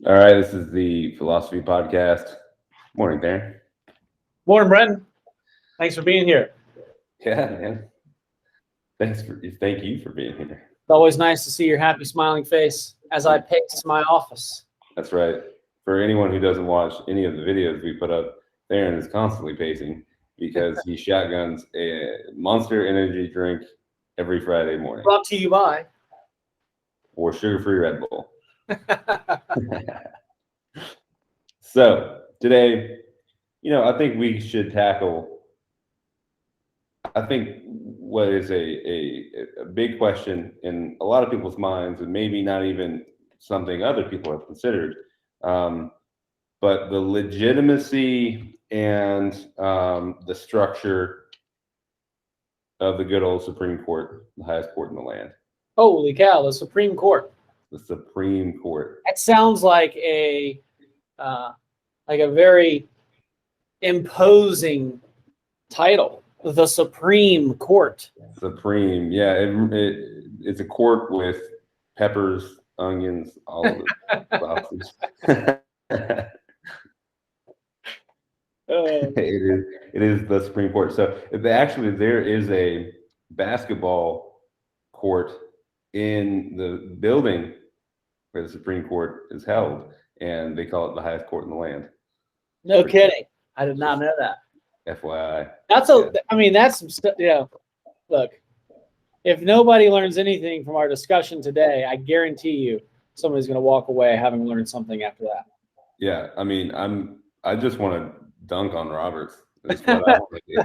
All right, this is the PhiLAWsophy podcast. Morning, Darren. Morning, Brenton. Thanks for being here. Yeah, man. Thank you for being here. It's always nice to see your happy, smiling face as I pace my office. That's right. For anyone who doesn't watch any of the videos we put up, Darren is constantly pacing because he shotguns a Monster Energy drink every Friday morning Brought to you by. or sugar-free Red Bull. So today, I think we should tackle. I think what is a big question in a lot of people's minds, and maybe not even something other people have considered, but the legitimacy and the structure of the good old Supreme Court, the highest court in the land. Holy cow, the Supreme Court. The Supreme Court. That sounds like a very imposing title. The Supreme Court. Supreme, yeah. It's a court with peppers, onions, all of the sausages. It is the Supreme Court. So actually, there is a basketball court in the building where the Supreme Court is held, and they call it the highest court in the land. No kidding. I did not know that. FYI. That's some stuff. Look, if nobody learns anything from our discussion today, I guarantee you somebody's going to walk away having learned something after that. Yeah, I just want to dunk on Roberts. That's what I want to do.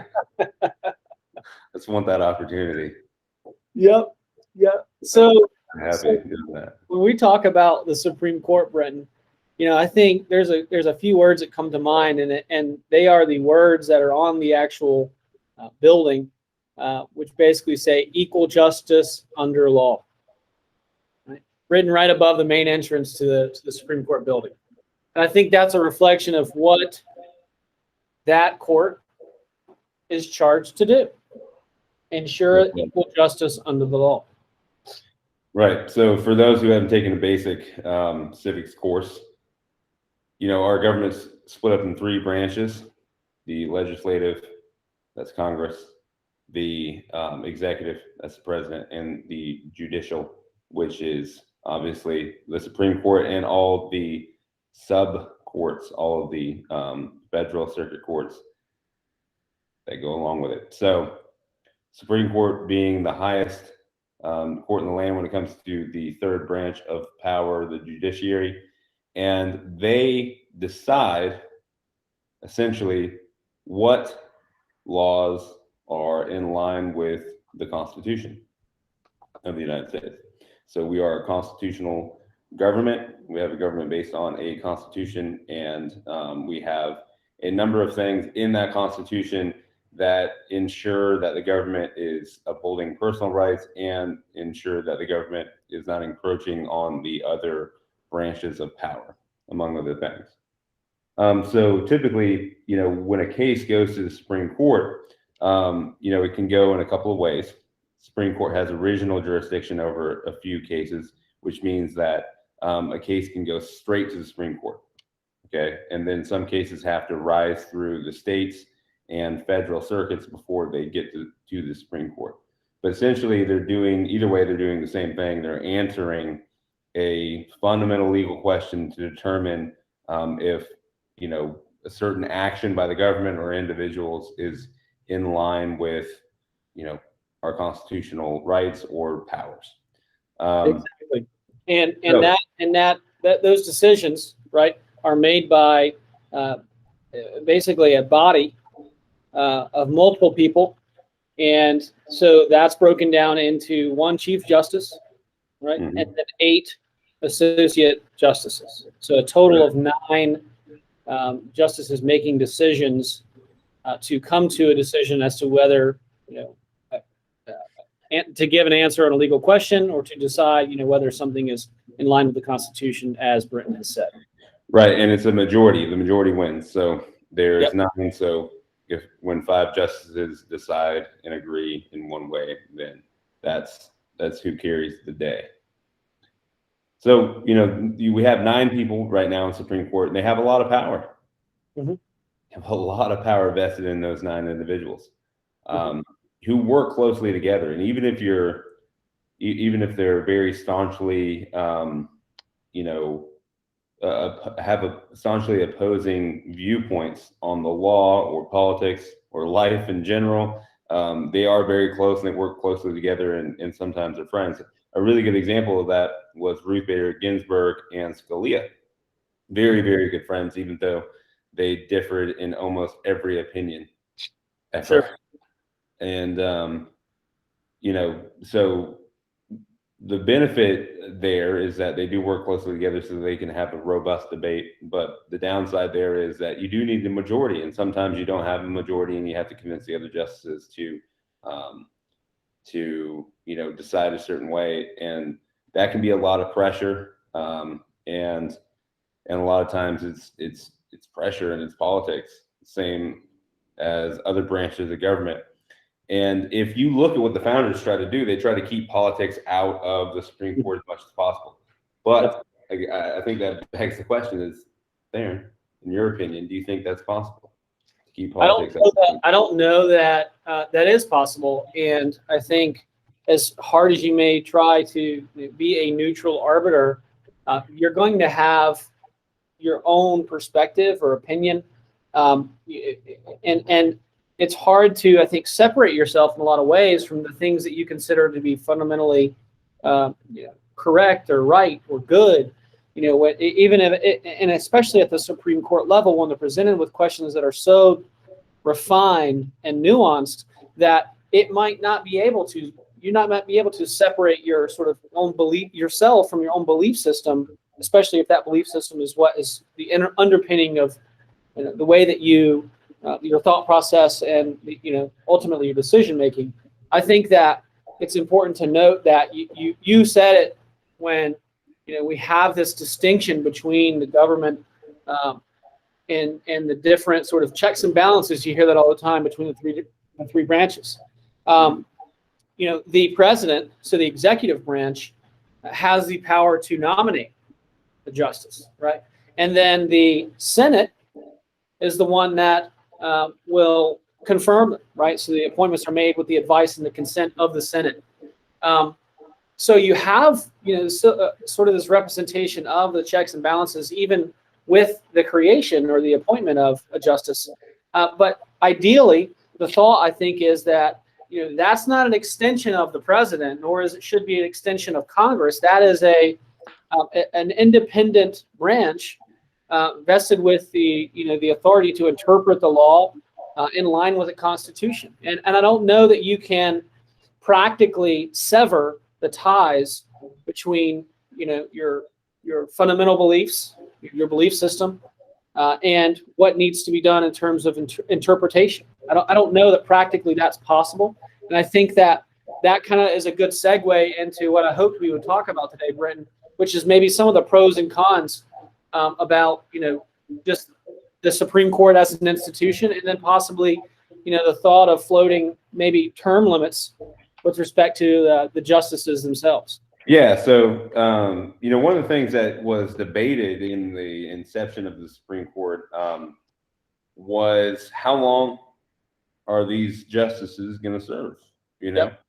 I just want that opportunity. Yep. So, I'm happy to do that. When we talk about the Supreme Court, Brenton, I think there's a few words that come to mind, and they are the words that are on the actual building, which basically say equal justice under law. Right? Written right above the main entrance to the Supreme Court building. And I think that's a reflection of what that court is charged to do. Ensure equal justice under the law. Right. So for those who haven't taken a basic civics course, our government's split up in three branches: the legislative, that's Congress; the executive, that's the president; and the judicial, which is obviously the Supreme Court and all the sub courts, all of the federal circuit courts that go along with it. So Supreme Court being the highest court in the land when it comes to the third branch of power, the judiciary, and they decide essentially what laws are in line with the Constitution of the United States. So we are a constitutional government. We have a government based on a constitution, and we have a number of things in that constitution that ensure that the government is upholding personal rights and ensure that the government is not encroaching on the other branches of power, among other things. So typically, when a case goes to the Supreme Court, it can go in a couple of ways. Supreme Court has original jurisdiction over a few cases, which means that a case can go straight to the Supreme Court. Okay, and then some cases have to rise through the states and federal circuits before they get to the Supreme Court. But essentially, they're doing the same thing. They're answering a fundamental legal question to determine if a certain action by the government or individuals is in line with our constitutional rights or powers. Exactly, and those decisions, right, are made by basically a body of multiple people, and so that's broken down into one Chief Justice, right, and then 8 associate justices. So a total of 9 justices making decisions to come to a decision as to whether to give an answer on a legal question or to decide whether something is in line with the Constitution, as Brenton has said. Right, and it's a majority. The majority wins. So there's 9. So when 5 justices decide and agree in one way, then that's who carries the day. So, we have 9 people right now in Supreme Court, and they have a lot of power. Mm-hmm. Have a lot of power vested in those 9 individuals, who work closely together. And even if they're very staunchly, have staunchly opposing viewpoints on the law or politics or life in general, they are very close and they work closely together, and sometimes they're friends. A really good example of that was Ruth Bader Ginsburg and Scalia. Very, very good friends, even though they differed in almost every opinion ever. Sure. And, so the benefit there is that they do work closely together so they can have a robust debate. But the downside there is that you do need the majority, and sometimes you don't have a majority, and you have to convince the other justices to decide a certain way, and that can be a lot of pressure. And a lot of times it's pressure and it's politics, same as other branches of government. And if you look at what the founders try to do, they try to keep politics out of the Supreme Court as much as possible. But I think that begs the question: is, Therron, in your opinion, do you think that's possible to keep politics out? I don't know that that is possible, and I think as hard as you may try to be a neutral arbiter, you're going to have your own perspective or opinion, and it's hard to, I think, separate yourself in a lot of ways from the things that you consider to be fundamentally correct or right or good. Even if, and especially at the Supreme Court level, when they're presented with questions that are so refined and nuanced that you might not be able to separate your sort of own belief yourself from your own belief system, especially if that belief system is what is the underpinning of the way that you your thought process and ultimately your decision making. I think that it's important to note that you said it when we have this distinction between the government and the different sort of checks and balances. You hear that all the time between the three branches. The president, so the executive branch, has the power to nominate the justice, right? And then the Senate is the one that will confirm them, right? So the appointments are made with the advice and the consent of the Senate. So you have, sort of this representation of the checks and balances, even with the creation or the appointment of a justice. But ideally, the thought, I think, is that that's not an extension of the president, nor is it should be an extension of Congress. That is an independent branch vested with the authority to interpret the law in line with the Constitution. And I don't know that you can practically sever the ties between your fundamental beliefs, your belief system, and what needs to be done in terms of interpretation. I don't know that practically that's possible, and I think that kind of is a good segue into what I hoped we would talk about today, Brenton, which is maybe some of the pros and cons about just the Supreme Court as an institution, and then possibly the thought of floating maybe term limits with respect to the justices themselves. Yeah, so one of the things that was debated in the inception of the Supreme Court was how long are these justices going to serve? Yep.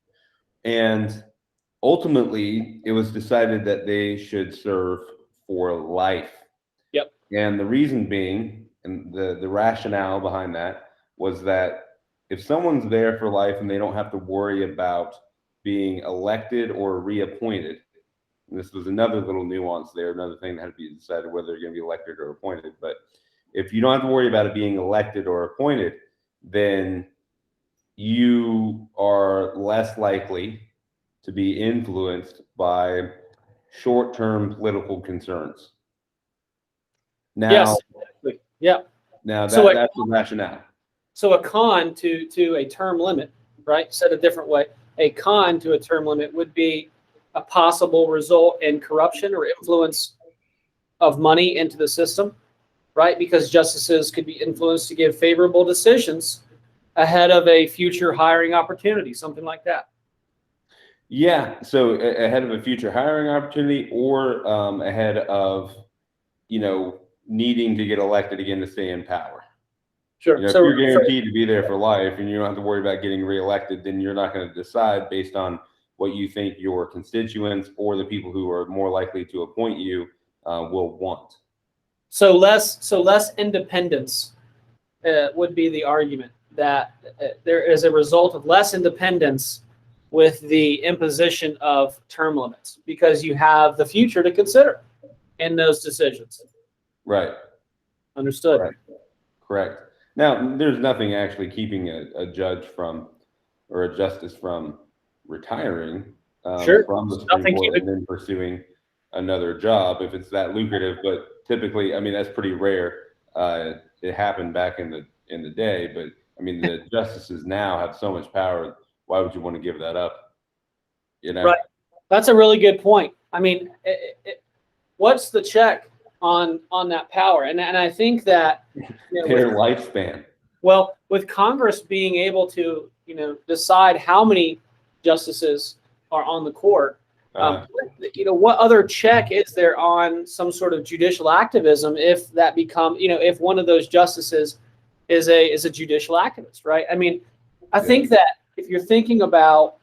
And ultimately, it was decided that they should serve for life. Yep. And the reason being, and the rationale behind that, was that if someone's there for life and they don't have to worry about being elected or reappointed, and this was another little nuance there, another thing that had to be decided whether they're going to be elected or appointed. But if you don't have to worry about it being elected or appointed, then you are less likely to be influenced by short-term political concerns. Now, yes, exactly. Yeah. Now that's the rationale. So a con to a term limit, right? Said a different way, a con to a term limit would be a possible result in corruption or influence of money into the system, right? Because justices could be influenced to give favorable decisions ahead of a future hiring opportunity, something like that. Yeah. So ahead of a future hiring opportunity, or ahead of, needing to get elected again to stay in power. Sure. If you're guaranteed to be there for life and you don't have to worry about getting reelected, then you're not going to decide based on what you think your constituents or the people who are more likely to appoint you will want. So less independence would be the argument, that there is a result of less independence with the imposition of term limits, because you have the future to consider in those decisions. Right. Understood. Correct. Now, there's nothing actually keeping a judge from, or a justice from, retiring Sure. from the Supreme Court and then pursuing another job if it's that lucrative. But typically, I mean, that's pretty rare. It happened back in the day, but I mean, the justices now have so much power. Why would you want to give that up? Right. That's a really good point. I mean, what's the check on that power? And I think that their lifespan. Well, with Congress being able to decide how many justices are on the court, what other check is there on some sort of judicial activism if that if one of those justices is a judicial activist, right? I mean, I think that if you're thinking about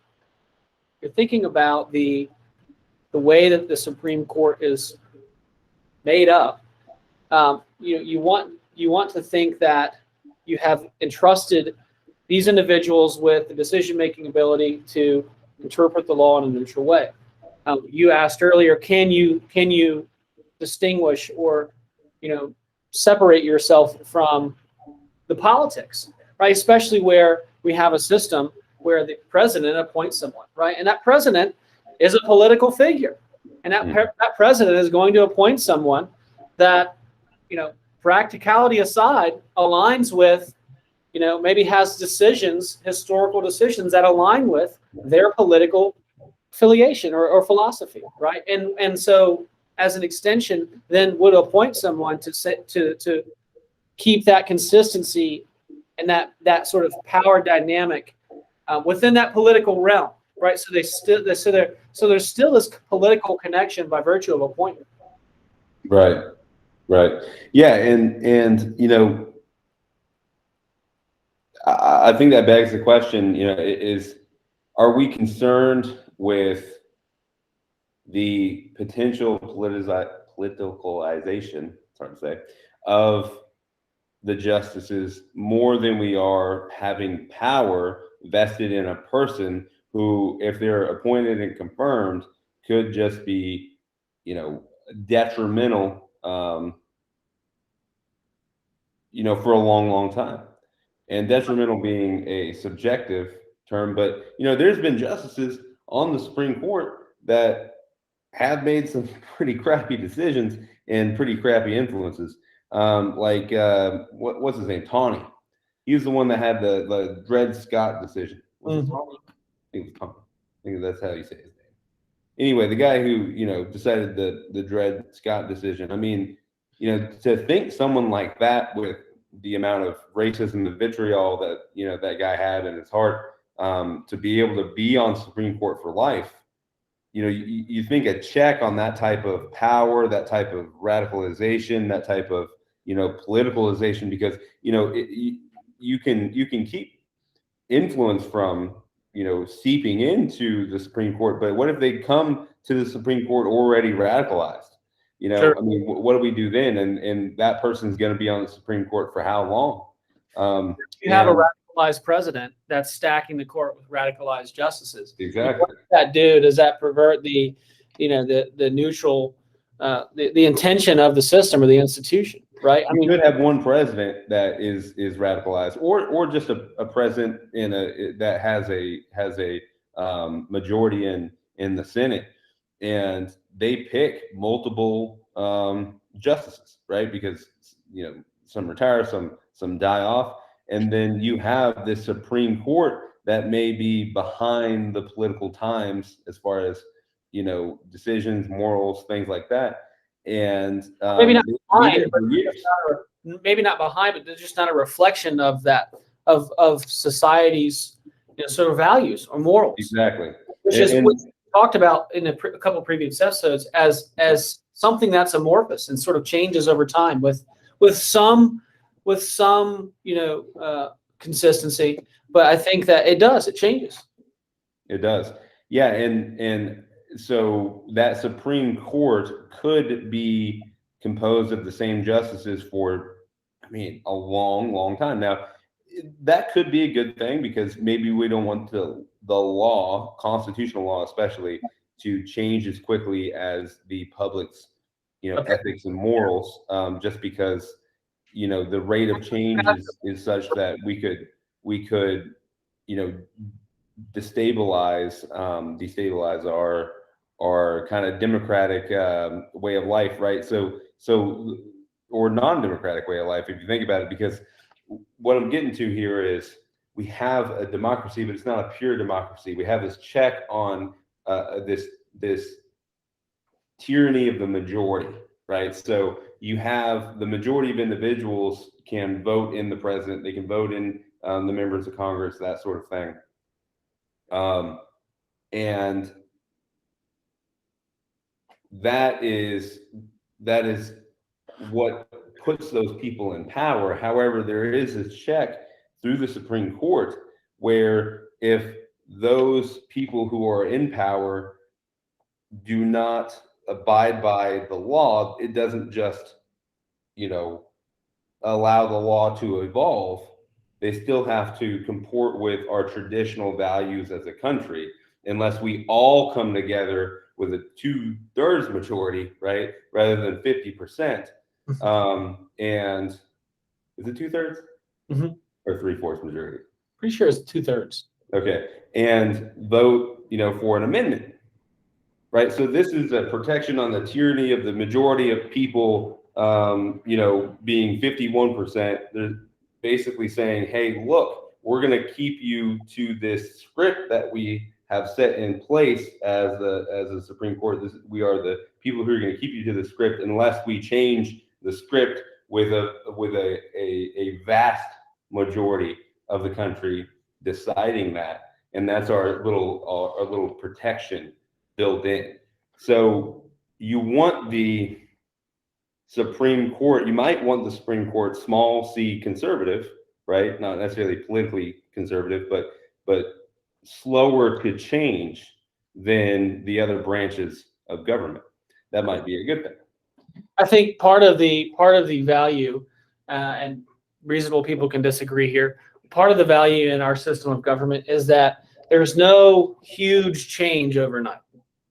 the way that the Supreme Court is made up, you want to think that you have entrusted these individuals with the decision-making ability to interpret the law in a neutral way. You asked earlier, can you distinguish or separate yourself from the politics, right? Especially where we have a system where the president appoints someone, right? And that president is a political figure, and that president is going to appoint someone that, practicality aside, aligns with, maybe has historical decisions that align with their political affiliation or philosophy, right? And so, as an extension, then would appoint someone to keep that consistency and that sort of power dynamic within that political realm, right? So there's still this political connection by virtue of appointment. Right. Yeah, and I think that begs the question, are we concerned with the potential politicalization, hard to say, of the justices more than we are having power vested in a person who, if they're appointed and confirmed, could just be, detrimental, for a long, long time. And detrimental being a subjective term, but there's been justices on the Supreme Court that have made some pretty crappy decisions and pretty crappy influences. What's his name? Tawney. He was the one that had the Dred Scott decision. Was it Tawney? I think it was Tawney. I think that's how you say his name. Anyway, the guy who decided the Dred Scott decision. I mean, to think someone like that, with the amount of racism, the vitriol that that guy had in his heart, to be able to be on Supreme Court for life, you think a check on that type of power, that type of radicalization, that type of politicalization, because you can keep influence from seeping into the Supreme Court, but what if they come to the Supreme Court already radicalized? Sure. I mean, what do we do then? And that person's going to be on the Supreme Court for how long? You have a radicalized president that's stacking the court with radicalized justices. Exactly. What does that do? Does that pervert the neutral, the intention of the system or the institution? Right. I mean, you could have one president that is radicalized, or just a president that has a majority in the Senate, and they pick multiple justices, right? Because some retire, some die off, and then you have this Supreme Court that may be behind the political times as far as decisions, morals, things like that. And maybe not behind, but they're just not a reflection of that of society's sort of values or morals. Exactly. which is what we talked about in a couple of previous episodes as something that's amorphous and sort of changes over time with some consistency. But I think that it changes. It does. Yeah, and so that Supreme Court could be composed of the same justices for, I mean, a long, long time. Now, that could be a good thing because maybe we don't want the law, constitutional law especially, to change as quickly as the public's, ethics and morals, just because, the rate of change is such that we could, destabilize our kind of democratic way of life, right? So or non-democratic way of life, if you think about it, because what I'm getting to here is we have a democracy, but it's not a pure democracy. We have this check on this tyranny of the majority, right? So you have the majority of individuals can vote in the president, they can vote in the members of Congress, that sort of thing. And that is what puts those people in power. However, there is a check through the Supreme Court where if those people who are in power do not abide by the law, it doesn't just, allow the law to evolve. They still have to comport with our traditional values as a country, unless we all come together with a 2/3 majority, right, rather than 50%. And is it 2/3 or 3/4 majority? Pretty sure it's 2/3. Okay, and vote, for an amendment, right? So this is a protection on the tyranny of the majority of people, being 51%. They're basically saying, hey, look, we're going to keep you to this script that we have set in place as a Supreme Court. We are the people who are going to keep you to the script unless we change the script with a vast majority of the country deciding that, and that's our little protection built in. So you want the Supreme Court, you might want the Supreme Court small c conservative, right? Not necessarily politically conservative, but slower to change than the other branches of government. That might be a good thing. I think part of the value, and reasonable people can disagree here, part of the value in our system of government is that there's no huge change overnight,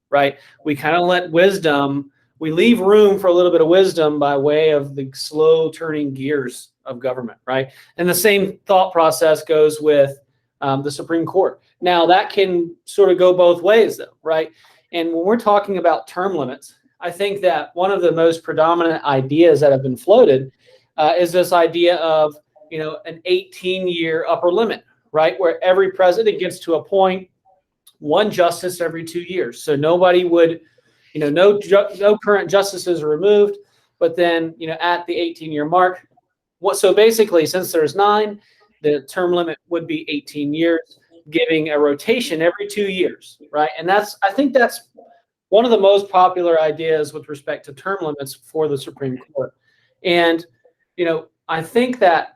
right? We kind of let we leave room for a little bit of wisdom by way of the slow turning gears of government, right? And the same thought process goes with the Supreme Court. Now, that can sort of go both ways, though, right? And when we're talking about term limits, I think that one of the most predominant ideas that have been floated is this idea of, an 18-year upper limit, right? Where every president gets to appoint one justice every 2 years. So nobody would, no current justices are removed, but then, at the 18-year mark, so basically, since there's 9, the term limit would be 18 years, giving a rotation every 2 years, right? And I think that's one of the most popular ideas with respect to term limits for the Supreme Court. And, I think that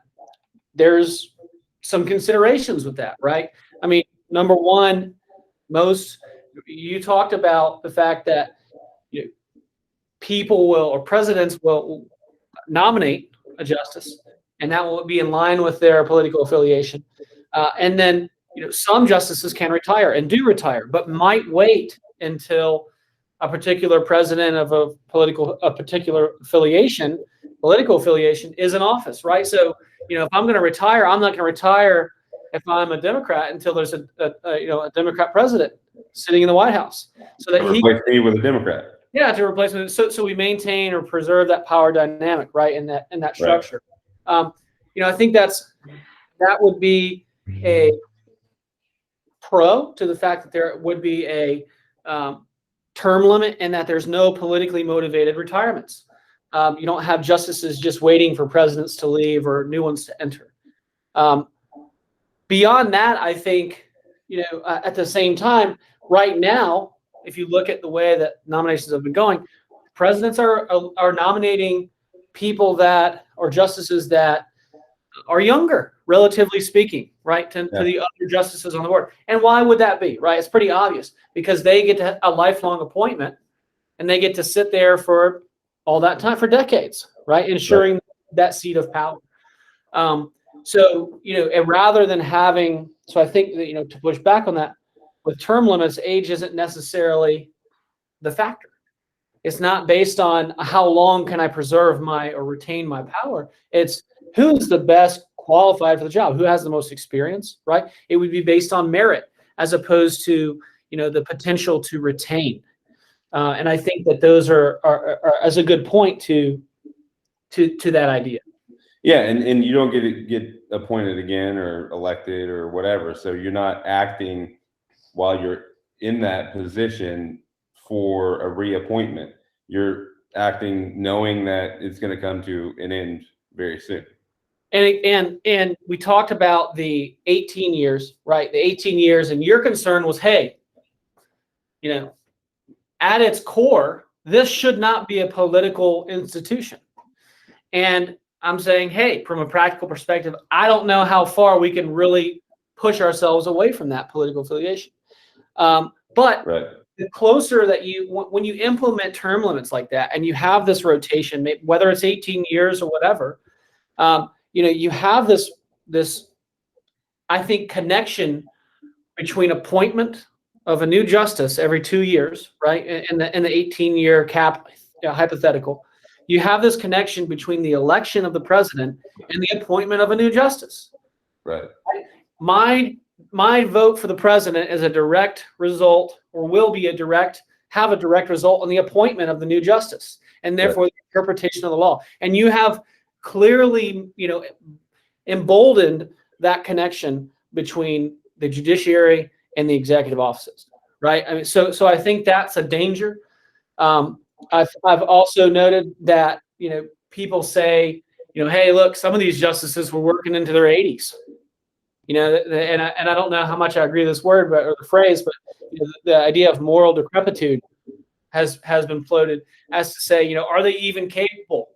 there's some considerations with that, right? I mean, number one, you talked about the fact that people will, or presidents will nominate a justice, and that will be in line with their political affiliation. And then, some justices can retire and do retire, but might wait until a particular president of a particular political affiliation is in office, right? So, if I'm going to retire, I'm not going to retire if I'm a Democrat until there's a Democrat president sitting in the White House, so that he replace me with a Democrat. Yeah, to replace it. So we maintain or preserve that power dynamic, right, in that structure. Right. I think that would be a pro to the fact that there would be a term limit and that there's no politically motivated retirements. You don't have justices just waiting for presidents to leave or new ones to enter. Beyond that, I think, at the same time, right now, if you look at the way that nominations have been going, presidents are nominating people that, or justices that are younger, relatively speaking, right, to the other justices on the board. And why would that be, right? It's pretty obvious, because they get to a lifelong appointment and they get to sit there for all that time, for decades, right, ensuring that seat of power. So, and rather than having, so I think that, to push back on that, with term limits, age isn't necessarily the factor. It's not based on how long can I preserve or retain my power. It's who's the best qualified for the job, who has the most experience, right? It would be based on merit as opposed to, the potential to retain. And I think that those are as a good point to that idea. Yeah, and you don't get appointed again or elected or whatever. So you're not acting while you're in that position for a reappointment. You're acting knowing that it's going to come to an end very soon. And we talked about the 18 years, right? The 18 years, and your concern was, hey, at its core, this should not be a political institution. And I'm saying, hey, from a practical perspective, I don't know how far we can really push ourselves away from that political affiliation. But the closer that when you implement term limits like that, and you have this rotation, whether it's 18 years or whatever, you have this, I think, connection between appointment of a new justice every 2 years, right? In the 18-year cap hypothetical, you have this connection between the election of the president and the appointment of a new justice. Right. My vote for the president is a direct result, or will be have a direct result on the appointment of the new justice, and therefore the interpretation of the law. And you have clearly, emboldened that connection between the judiciary and the executive offices, right? I mean, so I think that's a danger. I've also noted that, people say, hey, look, some of these justices were working into their 80s. And I don't know how much I agree with this word, or the phrase, but the idea of moral decrepitude has been floated as to say, are they even capable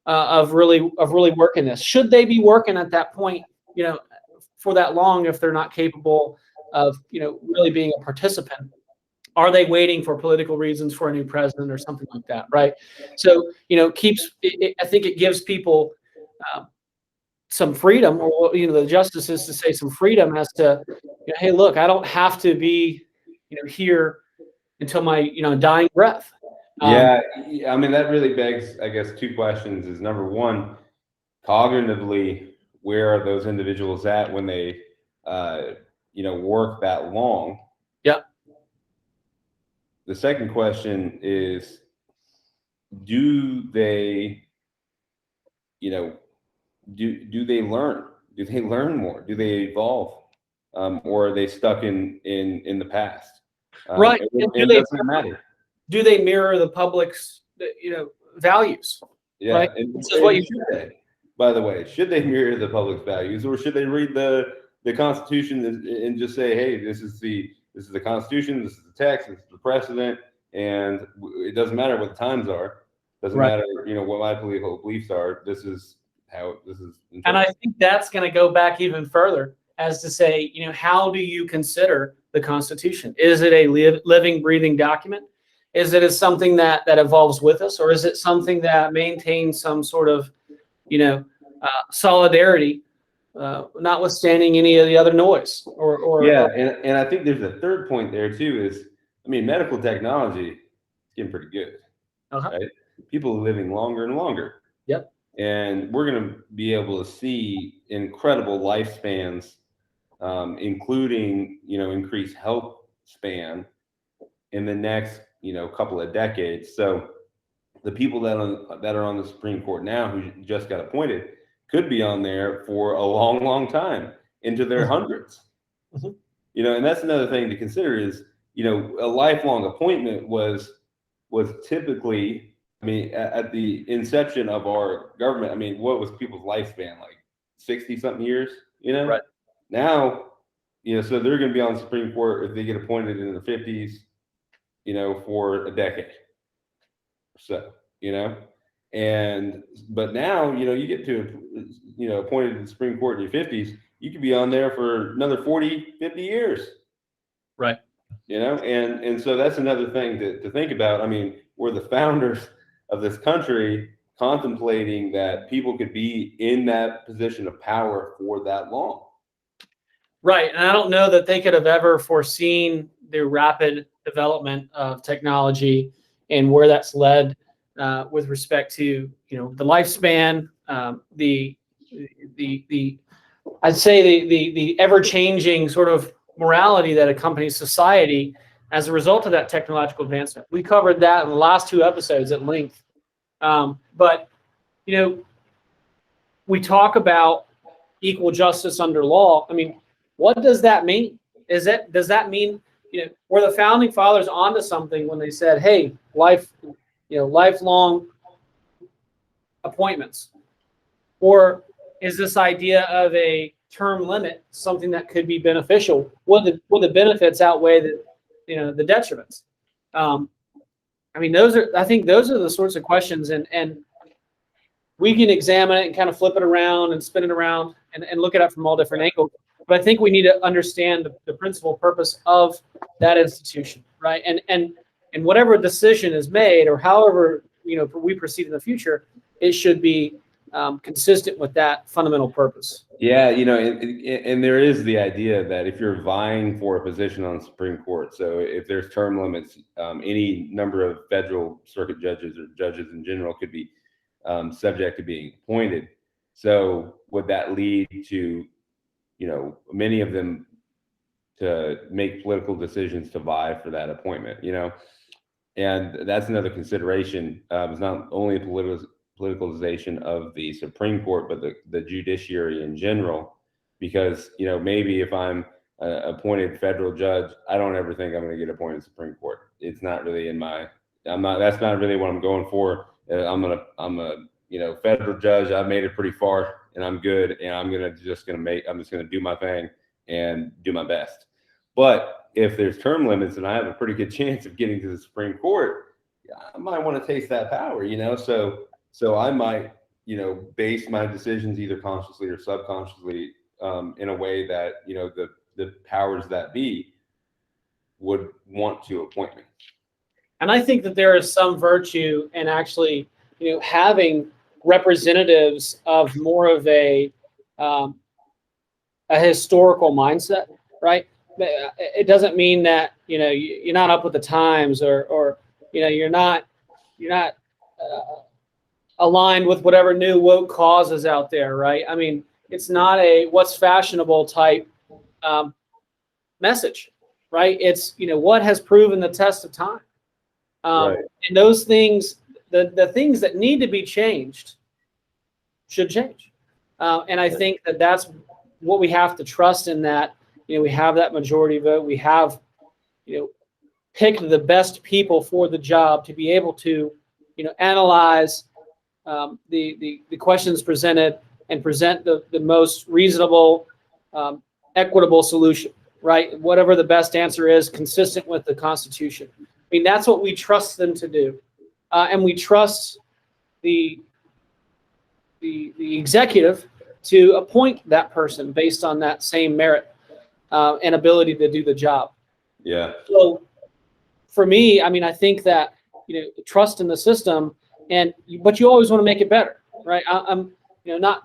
of really working this? Should they be working at that point, for that long, if they're not capable of, really being a participant? Are they waiting for political reasons for a new president or something like that, right? So, I think it gives people some freedom, or the justices to say some freedom as to, hey, look, I don't have to be, here until my, dying breath. I mean, that really begs, I guess, two questions. Is number one, cognitively, where are those individuals at when they, work that long? Yeah. The second question is, do they, do they learn? Do they learn more? Do they evolve? Or are they stuck in the past? Right. It doesn't matter. Do they mirror the public's, values? Yeah. Right? And this is what you should they, by the way, should they mirror the public's values, or should they read the Constitution and just say, hey, this is the Constitution, this is the text, this is the precedent, and it doesn't matter what the times are, doesn't matter, what my political beliefs are. This is how this is. And I think that's going to go back even further, as to say, how do you consider the Constitution? Is it a living, breathing document? Is it something that evolves with us, or is it something that maintains some sort of, solidarity, notwithstanding any of the other noise? And I think there's a third point there too. Is, I mean, medical technology is getting pretty good, right? People are living longer and longer. Yep. And we're going to be able to see incredible lifespans, including, increased health span in the next, couple of decades. So the people that are on the Supreme Court now, who just got appointed, could be on there for a long, long time, into their hundreds. And that's another thing to consider is, a lifelong appointment was typically, I mean, at the inception of our government, I mean, what was people's lifespan, like 60 something years, Right. Now, so they're going to be on the Supreme Court if they get appointed in their 50s, for a decade or so, but now, you get to, appointed to the Supreme Court in your 50s, you could be on there for another 40, 50 years. Right. And so that's another thing to think about. I mean, we're the founders of this country, contemplating that people could be in that position of power for that long. Right. And I don't know that they could have ever foreseen the rapid development of technology and where that's led with respect to, the lifespan, I'd say the ever-changing sort of morality that accompanies society as a result of that technological advancement. We covered that in the last 2 episodes at length. But, we talk about equal justice under law. I mean, what does that mean? Does that mean, were the founding fathers onto something when they said, hey, lifelong appointments? Or is this idea of a term limit something that could be beneficial? Will the benefits outweigh the detriments? I mean, I think those are the sorts of questions, and we can examine it and kind of flip it around and spin it around and look at it from all different angles. But I think we need to understand the principal purpose of that institution, right? And whatever decision is made, or however we proceed in the future, it should be consistent with that fundamental purpose. Yeah, and there is the idea that if you're vying for a position on the Supreme Court, so if there's term limits, any number of federal circuit judges or judges in general could be subject to being appointed. So would that lead to, many of them to make political decisions to vie for that appointment, and that's another consideration. It's not only politicalization of the Supreme Court, but the judiciary in general, because, maybe if I'm an appointed federal judge, I don't ever think I'm going to get appointed to the Supreme Court. It's not really that's not really what I'm going for. I'm a federal judge. I've made it pretty far and I'm good. And I'm just going to do my thing and do my best. But if there's term limits and I have a pretty good chance of getting to the Supreme Court, I might want to taste that power, So I might, base my decisions either consciously or subconsciously in a way that, the powers that be would want to appoint me. And I think that there is some virtue in actually, having representatives of more of a historical mindset, right? It doesn't mean that, you're not up with the times or you're not aligned with whatever new woke causes out there, right? I mean, it's not a what's fashionable type message, right? It's, what has proven the test of time. Right. And those things, the things that need to be changed should change. And I think that that's what we have to trust in, that, we have that majority vote. We have, picked the best people for the job to be able to, analyze the questions presented and present the most reasonable, equitable solution, right? Whatever the best answer is, consistent with the Constitution. I mean, that's what we trust them to do. And we trust the executive to appoint that person based on that same merit and ability to do the job. Yeah. So for me, I mean, I think that, trust in the system, but you always want to make it better, right? I'm not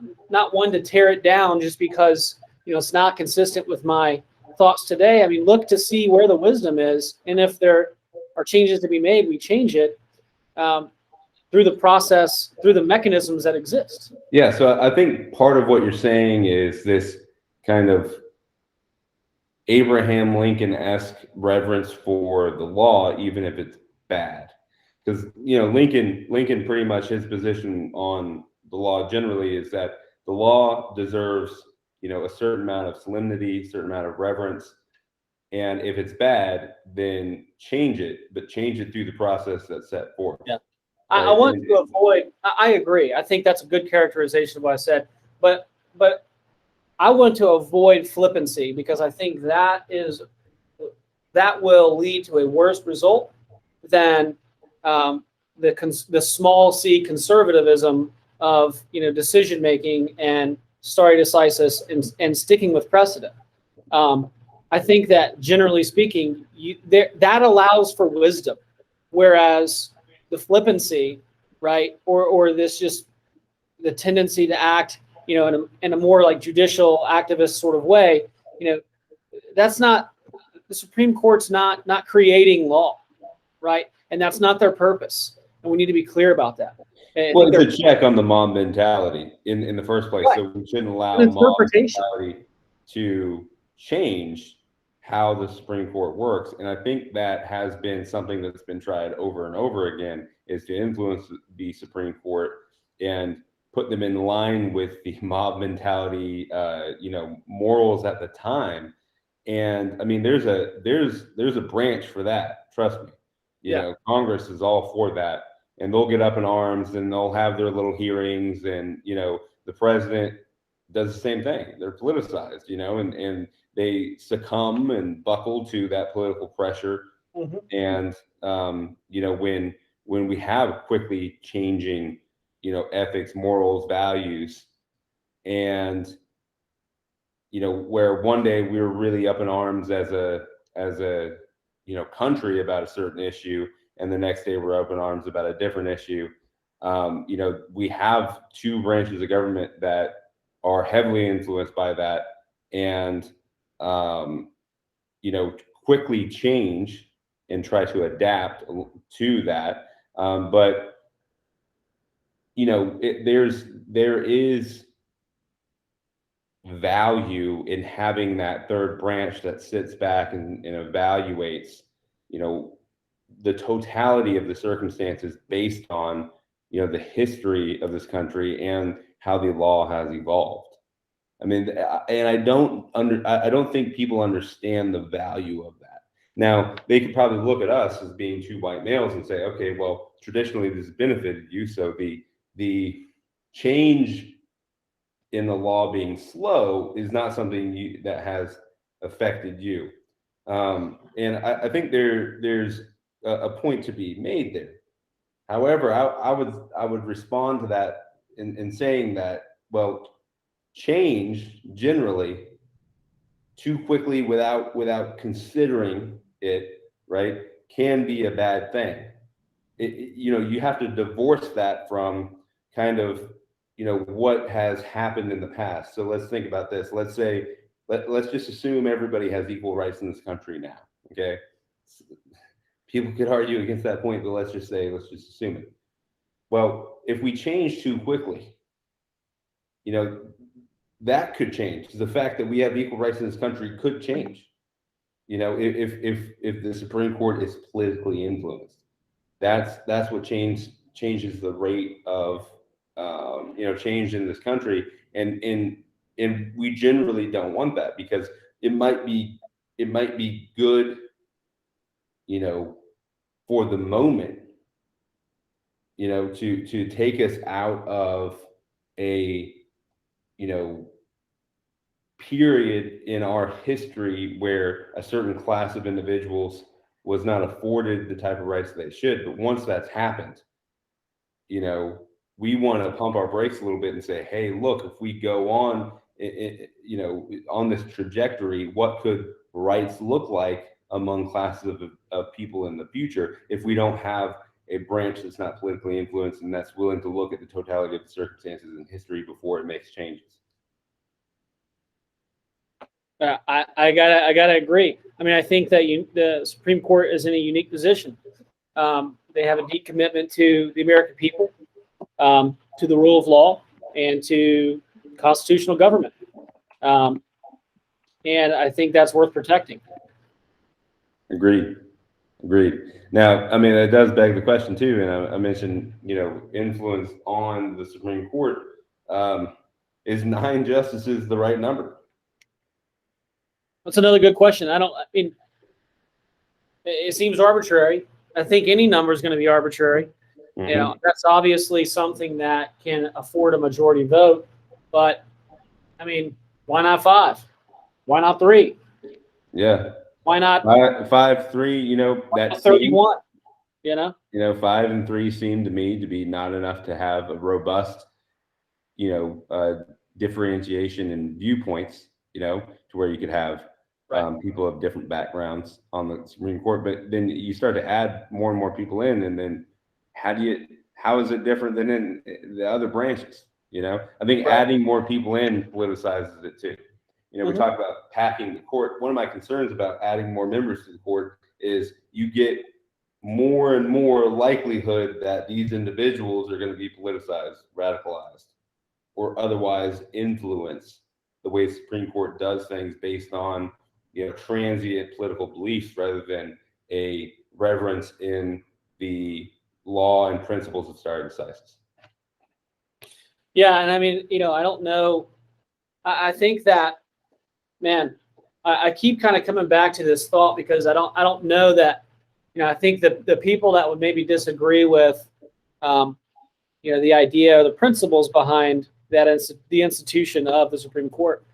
one to tear it down just because, it's not consistent with my thoughts today. I mean, look to see where the wisdom is. And if there are changes to be made, we change it through the process, through the mechanisms that exist. Yeah. So I think part of what you're saying is this kind of Abraham Lincoln-esque reverence for the law, even if it's bad. Because, Lincoln pretty much, his position on the law generally is that the law deserves, a certain amount of solemnity, certain amount of reverence. And if it's bad, then change it, but change it through the process that's set forth. Yeah. Right? I want to avoid, I agree. I think that's a good characterization of what I said. But I want to avoid flippancy because I think that will lead to a worse result than the small c conservatism of decision making and stare decisis and sticking with precedent. I think that generally speaking, that allows for wisdom, whereas the flippancy, right, or this just the tendency to act, in a more like judicial activist sort of way, that's not the Supreme Court's not creating law, right, and that's not their purpose, and we need to be clear about that. Well, it's a check on the mob mentality in the first place, right. So we shouldn't allow mob mentality to change how the Supreme Court works. And I think that has been something that's been tried over and over again, is to influence the Supreme Court and put them in line with the mob mentality, morals at the time. And I mean, there's a branch for that. Trust me. You know, Congress is all for that, and they'll get up in arms and they'll have their little hearings, and the president does the same thing. They're politicized, and they succumb and buckle to that political pressure. Mm-hmm. And when we have quickly changing ethics, morals, values, and where one day we were really up in arms as a country about a certain issue, and the next day we're up in arms about a different issue. We have two branches of government that are heavily influenced by that, and quickly change and try to adapt to that. But there is value in having that third branch that sits back and evaluates, the totality of the circumstances based on, the history of this country and how the law has evolved. I mean, and I don't think people understand the value of that. Now, they could probably look at us as being two white males and say, okay, well, traditionally this has benefited you, so the change in the law being slow is not something that has affected you. And I think there's a point to be made there. However, I would respond to that in saying that, well, change generally too quickly without considering it, right, can be a bad thing. You have to divorce that from kind of what has happened in the past. So let's think about this. Let's say let's just assume everybody has equal rights in this country now. Okay, people could argue against that point, but let's just assume it. Well, if we change too quickly, that could change. The fact that we have equal rights in this country could change. If the Supreme Court is politically influenced, that's what changes the rate of change in this country, and we generally don't want that, because it might be good, for the moment, to take us out of a period in our history where a certain class of individuals was not afforded the type of rights they should. But once that's happened, we want to pump our brakes a little bit and say, hey, look, if we go on, on this trajectory, what could rights look like among classes of people in the future if we don't have a branch that's not politically influenced and that's willing to look at the totality of the circumstances and history before it makes changes? I gotta agree. I mean, I think that the Supreme Court is in a unique position. They have a deep commitment to the American people, to the rule of law, and to constitutional government. And I think that's worth protecting. Agreed. Now, I mean, it does beg the question too, and I mentioned, influence on the Supreme Court. Is 9 justices the right number? That's another good question. I mean, it seems arbitrary. I think any number is going to be arbitrary. Mm-hmm. That's obviously something that can afford a majority vote. But I mean, Why not 5? Why not 3? Yeah. Why not 5, 3, that seems, 31? 5 and 3 seem to me to be not enough to have a robust, differentiation in viewpoints, to where you could have people of different backgrounds on the Supreme Court. But then you start to add more and more people in, and then how is it different than in the other branches? I think adding more people in politicizes it too. We talk about packing the court. One of my concerns about adding more members to the court is you get more and more likelihood that these individuals are going to be politicized, radicalized, or otherwise influence the way the Supreme Court does things based on transient political beliefs rather than a reverence in the law and principles of stare decisis. Yeah, and I mean, I don't know. I think that, man, I keep kind of coming back to this thought because I don't know that, I think that the people that would maybe disagree with, the idea or the principles behind that the institution of the Supreme Court,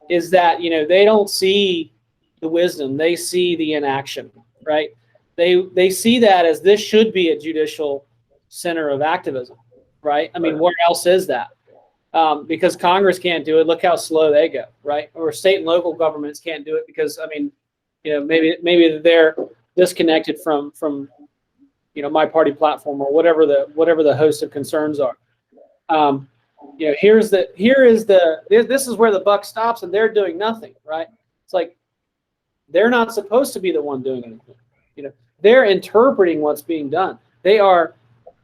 is that, they don't see the wisdom, they see the inaction, right? They see that as this should be a judicial center of activism, right? I mean, where else is that? Because Congress can't do it. Look how slow they go, right? Or state and local governments can't do it because, I mean, maybe they're disconnected from my party platform or whatever the host of concerns are. This is where the buck stops and they're doing nothing, right? It's like they're not supposed to be the one doing anything. They're interpreting what's being done. They are,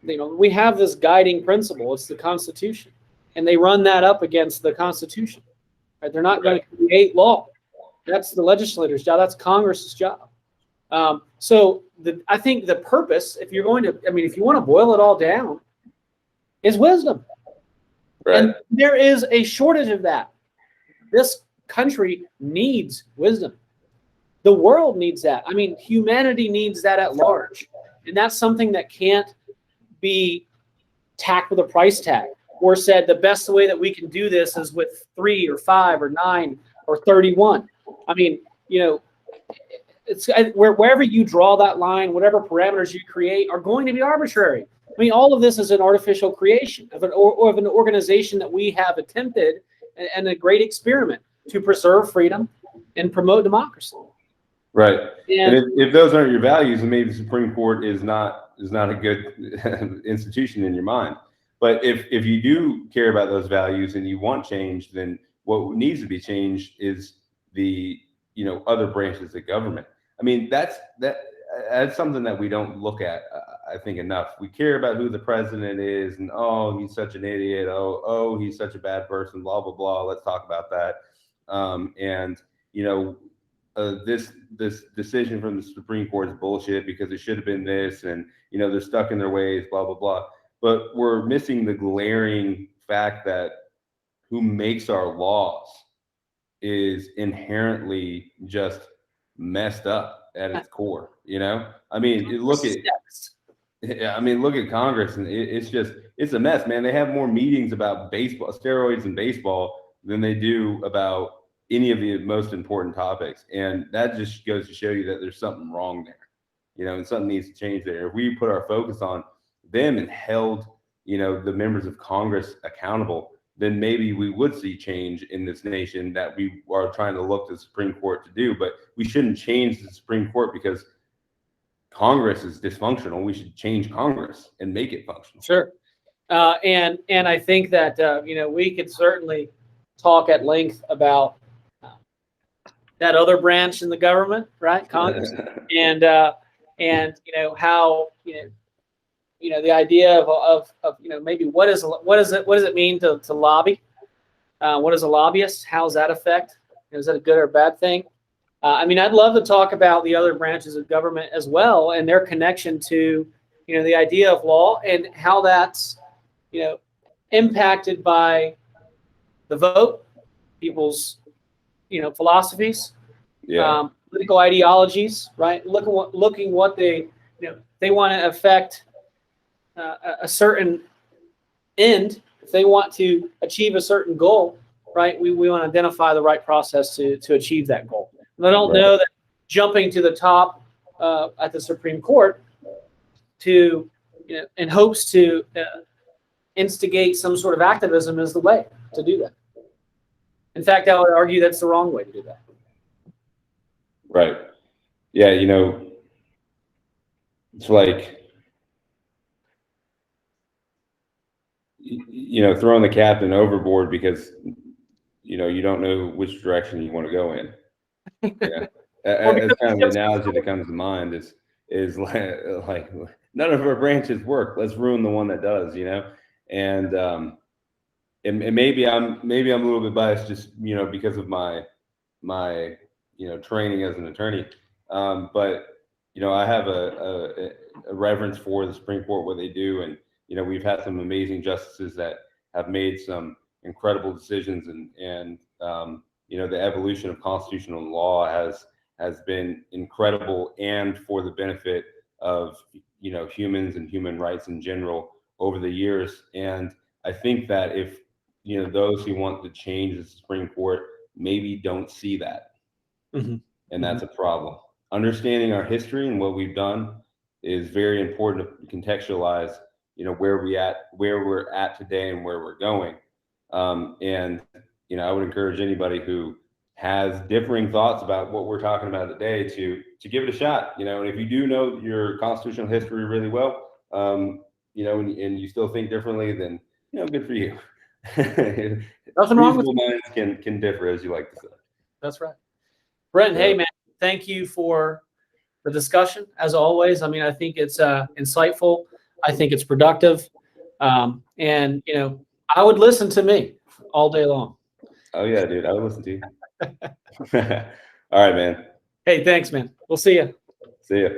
we have this guiding principle. It's the Constitution, and they run that up against the Constitution. Right? They're not going to create law. That's the legislator's job. That's Congress's job. I think the purpose, if you want to boil it all down, is wisdom. Right. And there is a shortage of that. This country needs wisdom. The world needs that. I mean, humanity needs that at large. And that's something that can't be tacked with a price tag or said the best way that we can do this is with 3 or 5 or 9 or 31. I mean, it's wherever you draw that line, whatever parameters you create are going to be arbitrary. I mean, all of this is an artificial creation of an organization that we have attempted and a great experiment to preserve freedom and promote democracy. Right. And if those aren't your values, then maybe the Supreme Court is not a good institution in your mind. But if you do care about those values and you want change, then what needs to be changed is the other branches of government. I mean, that's something that we don't look at, I think, enough. We care about who the president is, and he's such an idiot. He's such a bad person. Blah blah blah. Let's talk about that. This decision from the Supreme Court is bullshit because it should have been this, and they're stuck in their ways. Blah blah blah. But we're missing the glaring fact that who makes our laws is inherently just messed up at its core. I mean, look at Congress, and it's a mess, man. They have more meetings about baseball, steroids and baseball than they do about any of the most important topics. And that just goes to show you that there's something wrong there, and something needs to change there. If we put our focus on them and held, the members of Congress accountable, then maybe we would see change in this nation that we are trying to look to the Supreme Court to do. But we shouldn't change the Supreme Court because Congress is dysfunctional. We should change Congress and make it functional. Sure. And I think that, we could certainly talk at length about that other branch in the government, right? Congress. and how, the idea of maybe what does it mean to lobby? What is a lobbyist? How does that affect? Is that a good or bad thing? I'd love to talk about the other branches of government as well and their connection to, the idea of law and how that's, impacted by the vote, people's, philosophies, political ideologies, right? Looking what they want to affect a certain end. If they want to achieve a certain goal, right? We want to identify the right process to achieve that goal. And I don't Right. know that jumping to the top at the Supreme Court to, in hopes to instigate some sort of activism is the way to do that. In fact, I would argue that's the wrong way to do that. Right. Yeah, it's like, throwing the captain overboard because, you don't know which direction you want to go in. Yeah. As kind of the analogy that comes to mind is like none of our branches work. Let's ruin the one that does, and maybe I'm a little bit biased just, because of my training as an attorney. But, I have a reverence for the Supreme Court, what they do. And, we've had some amazing justices that have made some incredible decisions, and the evolution of constitutional law has been incredible, and for the benefit of, humans and human rights in general over the years. And I think that if, those who want to change the Supreme Court maybe don't see that. Mm-hmm. And that's a problem. Understanding our history and what we've done is very important to contextualize, where we're at today and where we're going. And I would encourage anybody who has differing thoughts about what we're talking about today to give it a shot. And if you do know your constitutional history really well, and you still think differently, then good for you. Nothing wrong with minds can differ, as you like to say. That's right. Brenton, hey man, thank you for the discussion as always. I mean, I think it's insightful. I think it's productive. And I would listen to me all day long. Oh yeah, dude, I would listen to you. All right, man. Hey, thanks, man. We'll see you. See ya.